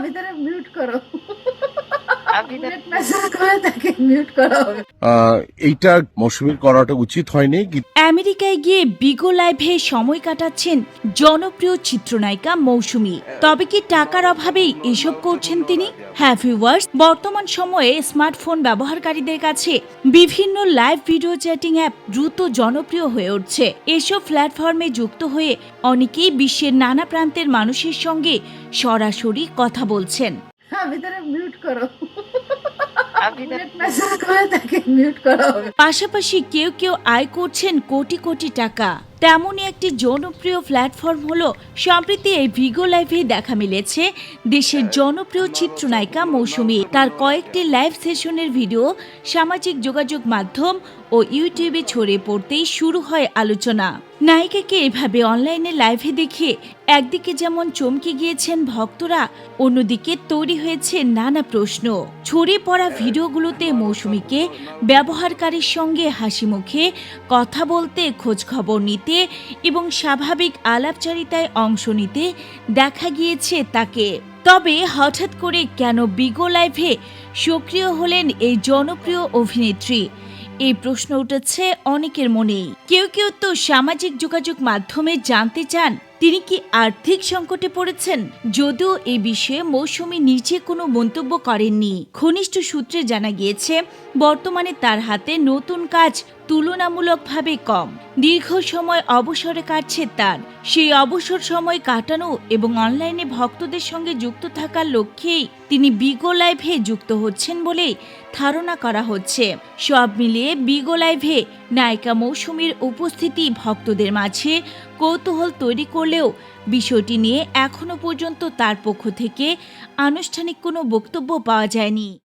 ভিতরে মিউট করো। ভিতরে মেসেজ করে তাকে মিউট করা হবে। এইটা মৌসুমীর করাটা উচিত হয়নি। আমেরিকায় গিয়ে বিগো লাইভে সময় কাটাচ্ছেন জনপ্রিয় চিত্রনায়িকা মৌসুমী। তবে কি টাকার অভাবেই এসব করছেন তিনি? হ্যাঁ ভিউয়ার্স, বর্তমান সময়ে স্মার্টফোন ব্যবহারকারীদের কাছে বিভিন্ন লাইভ ভিডিও চ্যাটিং অ্যাপ দ্রুত জনপ্রিয় হয়ে উঠছে। এসব প্ল্যাটফর্মে যুক্ত হয়ে অনেকেই বিশ্বের নানা প্রান্তের মানুষের সঙ্গে সরাসরি কথা বলছেন। ভিতরে মিউট করো। ভিতরে মেসেজ করে তাকে মিউট করা হবে। পাশাপাশি কেউ কেউ আয় করছেন কোটি কোটি টাকা। তেমনই একটি জনপ্রিয় প্ল্যাটফর্ম হলো সম্প্রতি এই ভিগো লাইভে দেখা মিলেছে দেশের জনপ্রিয় চিত্রনায়িকা মৌসুমী। তার কয়েকটি লাইভ সেশনের ভিডিও সামাজিক যোগাযোগ মাধ্যম ও ইউটিউবে ছড়িয়ে পড়তেই শুরু হয় আলোচনা। নায়িকাকে এভাবে অনলাইনে লাইভে দেখে একদিকে যেমন চমকে গিয়েছেন ভক্তরা, অন্যদিকে তৈরি হয়েছে নানা প্রশ্ন। ছড়িয়ে পড়া ভিডিওগুলোতে মৌসুমীকে ব্যবহারকারীর সঙ্গে হাসি মুখে কথা বলতে, খোঁজ খবর নিতে এবং স্বাভাবিক আলাপচারিতায় অংশ নিতে দেখা গিয়েছে তাকে। তবে হঠাৎ করে কেন বিগো লাইভে সক্রিয় হলেন এই জনপ্রিয় অভিনেত্রী? এই প্রশ্ন উঠেছে অনেকের মনেই। কেউ কেউ তো সামাজিক যোগাযোগ মাধ্যমে জানতে চান তিনি কি আর্থিক সংকটে পড়েছেন। যদিও এ বিষয়ে মৌসুমী নিজে কোনো মন্তব্য করেননি। ঘনিষ্ঠ সূত্রে জানা গিয়েছে বর্তমানে তার হাতে নতুন কাজ তুলনামূলকভাবে কম। দীর্ঘ সময় অবসরে কাটছে তার। সেই অবসর সময় কাটানো এবং অনলাইনে ভক্তদের সঙ্গে যুক্ত থাকার লক্ষ্যেই তিনি বিগো লাইভে যুক্ত হচ্ছেন বলেই ধারণা করা হচ্ছে। সব মিলিয়ে বিগো লাইভে নায়িকা মৌসুমীর উপস্থিতি ভক্তদের মাঝে কৌতূহল তৈরি করলেও বিষয়টি নিয়ে এখনো পর্যন্ত তার পক্ষ থেকে আনুষ্ঠানিক কোনো বক্তব্য পাওয়া যায়নি।